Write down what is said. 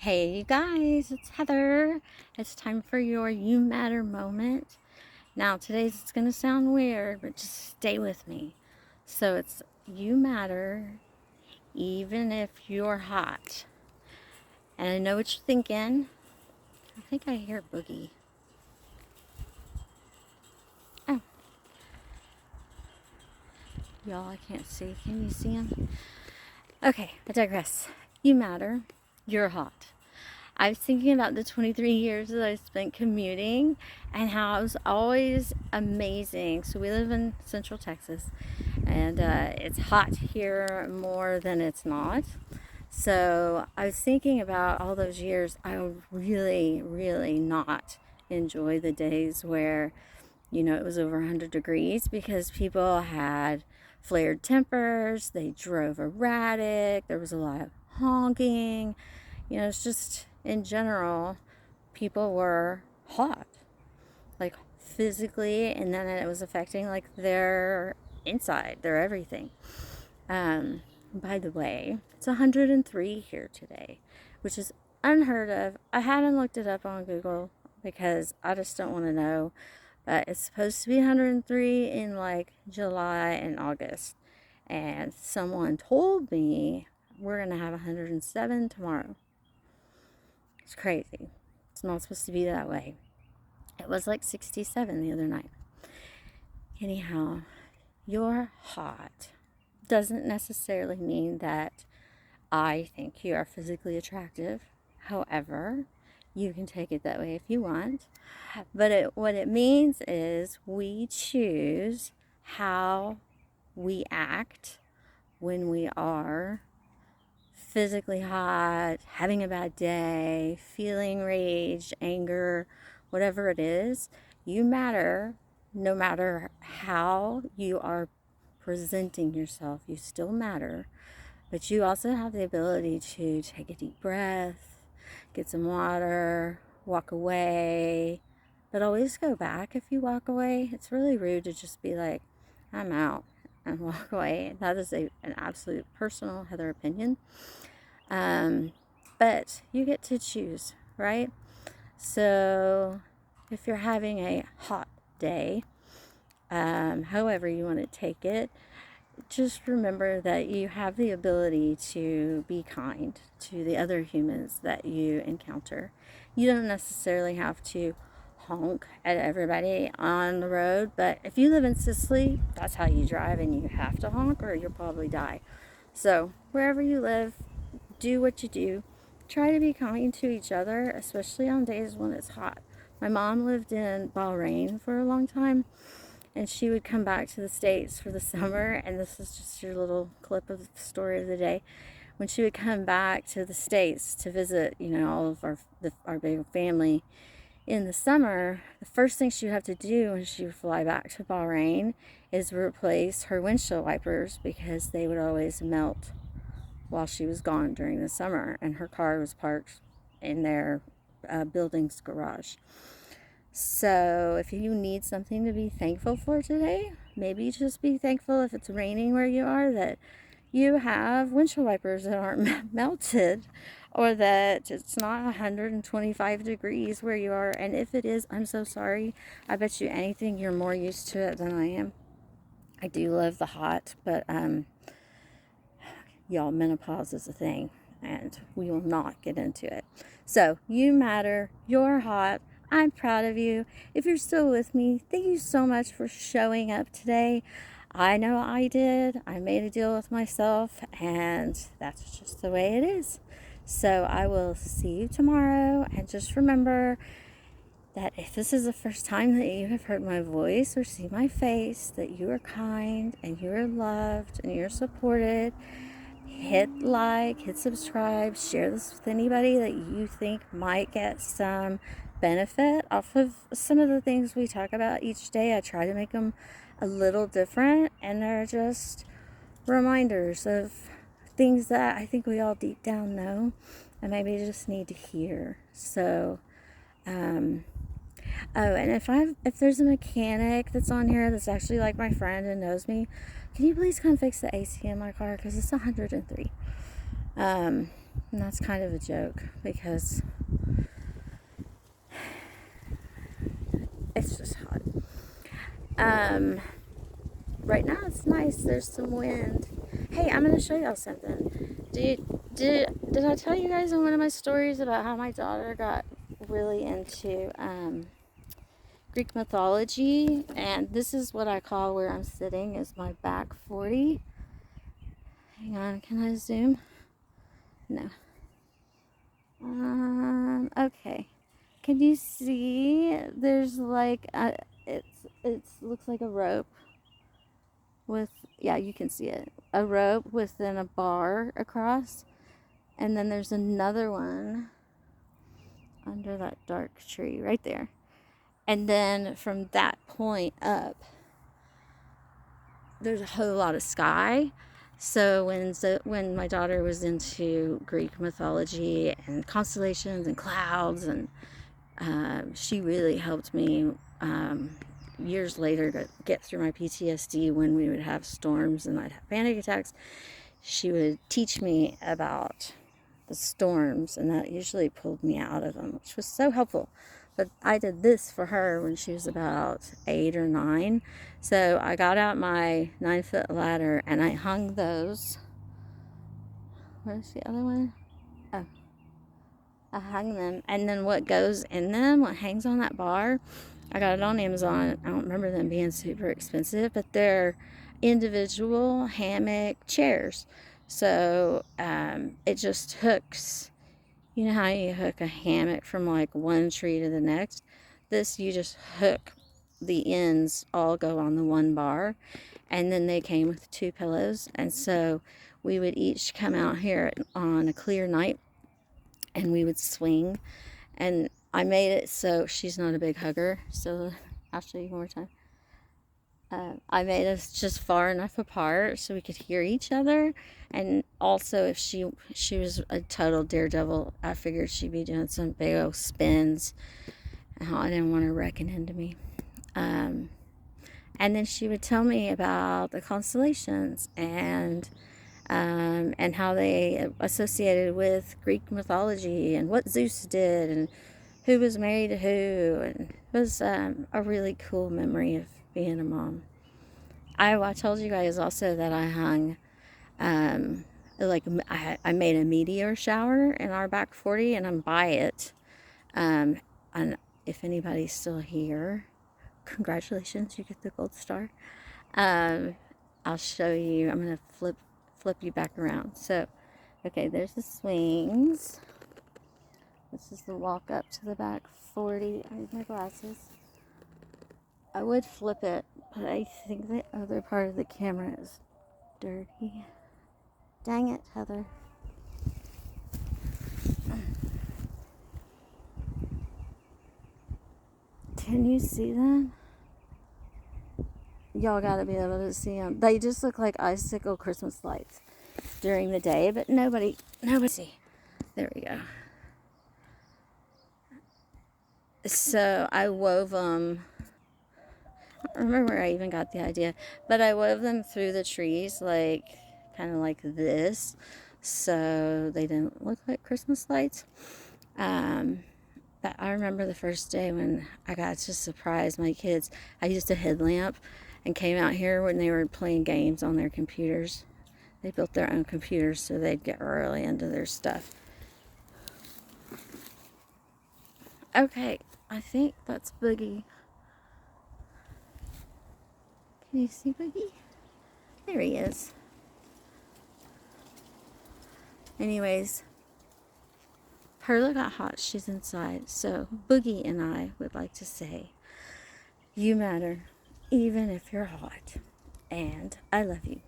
Hey you guys, it's Heather. It's time for your You Matter moment. Now today's it's gonna sound weird, but just stay with me. So it's you matter even if you're hot. And I know what you're thinking. I think I hear Boogie. Oh, y'all, I can't see. Can you see him? Okay, I digress. You matter. You're hot. I was thinking about the 23 years that I spent commuting and how it was always amazing. So we live in Central Texas, and it's hot here more than it's not. So I was thinking about all those years. I would really not enjoy the days where, it was over 100 degrees because people had flared tempers, they drove erratic, there was a lot of honking. It's just in general, people were hot, like physically, and then it was affecting like their inside, their everything. By the way, it's 103 here today, which is unheard of. I haven't looked it up on Google because I just don't want to know, but it's supposed to be 103 in like July and August, and someone told me we're gonna have 107 tomorrow. It's crazy. It's not supposed to be that way. It was like 67 the other night. Anyhow, you're hot doesn't necessarily mean that I think you are physically attractive. However, you can take it that way if you want. But what it means is we choose how we act when we are physically hot, having a bad day, feeling rage, anger, whatever it is. You matter no matter how you are presenting yourself. You still matter, but you also have the ability to take a deep breath, get some water, walk away, but always go back if you walk away. It's really rude to just be like, I'm out, and walk away. That is an absolute personal Heather opinion. But you get to choose, right? So if you're having a hot day, however you want to take it, just remember that you have the ability to be kind to the other humans that you encounter. You don't necessarily have to honk at everybody on the road, but if you live in Sicily, that's how you drive, and you have to honk or you'll probably die. So wherever you live, do what you do. Try to be kind to each other, especially on days when it's hot. My mom lived in Bahrain for a long time, and she would come back to the States for the summer, and this is just your little clip of the story of the day. When she would come back to the States to visit, all of our big family in the summer, the first thing she would have to do when she would fly back to Bahrain is replace her windshield wipers because they would always melt while she was gone during the summer, and her car was parked in their building's garage. So if you need something to be thankful for today, maybe just be thankful if it's raining where you are that you have windshield wipers that aren't melted, or that it's not 125 degrees where you are. And if it is, I'm so sorry. I bet you anything you're more used to it than I am. I do love the hot, but y'all, menopause is a thing, and we will not get into it. So you matter. You're hot. I'm proud of you. If you're still with me, thank you so much for showing up today. I know I did. I made a deal with myself, and that's just the way it is. So I will see you tomorrow, and just remember that if this is the first time that you have heard my voice or see my face, that you are kind and you are loved and you're supported. Hit like, hit subscribe, share this with anybody that you think might get some benefit off of some of the things we talk about each day. I try to make them a little different, and they're just reminders of things that I think we all deep down know and maybe just need to hear. So, and if there's a mechanic that's on here that's actually like my friend and knows me, can you please come fix the AC in my car because it's 103. And that's kind of a joke because it's just hot. Right now it's nice. There's some wind. Hey, I'm gonna show y'all something. Did I tell you guys in one of my stories about how my daughter got really into Greek mythology? And this is what I call where I'm sitting is my back 40. Hang on, can I zoom? No. Okay. Can you see? There's like it looks like a rope with, yeah, you can see it. A rope within a bar across, and then there's another one under that dark tree right there. And then from that point up, there's a whole lot of sky. So when my daughter was into Greek mythology and constellations and clouds, and she really helped me years later to get through my PTSD when we would have storms and I'd have panic attacks. She would teach me about the storms, and that usually pulled me out of them, which was so helpful. But I did this for her when she was about 8 or 9. So I got out my 9-foot ladder and I hung those. Where's the other one? Oh, I hung them. And then what goes in them, what hangs on that bar, I got it on Amazon. I don't remember them being super expensive, but they're individual hammock chairs. So it just hooks. You know how you hook a hammock from like one tree to the next? This, you just hook the ends, all go on the one bar, and then they came with 2 pillows. And so we would each come out here on a clear night and we would swing. And I made it so she's not a big hugger, so I'll show you one more time. I made us just far enough apart so we could hear each other, and also if she was a total daredevil, I figured she'd be doing some big old spins, and I didn't want her wrecking into me. And then she would tell me about the constellations and how they associated with Greek mythology and what Zeus did and who was married to who, and it was a really cool memory of being a mom. I told you guys also that I hung, I made a meteor shower in our back 40, and I'm by it. And if anybody's still here, congratulations, you get the gold star. I'll show you. I'm gonna flip you back around. So, okay, there's the swings. This is the walk up to the back 40. I need my glasses. I would flip it, but I think the other part of the camera is dirty. Dang it, Heather. Can you see them? Y'all gotta be able to see them. They just look like icicle Christmas lights during the day, but nobody see. There we go. So I wove them. I don't remember where I even got the idea, but I wove them through the trees, like kind of like this, so they didn't look like Christmas lights. But I remember the first day when I got to surprise my kids. I used a headlamp and came out here when they were playing games on their computers. They built their own computers so they'd get really into their stuff. Okay, I think that's Boogie. Can you see Boogie? There he is. Anyways, Perla got hot. She's inside. So Boogie and I would like to say, you matter, even if you're hot. And I love you.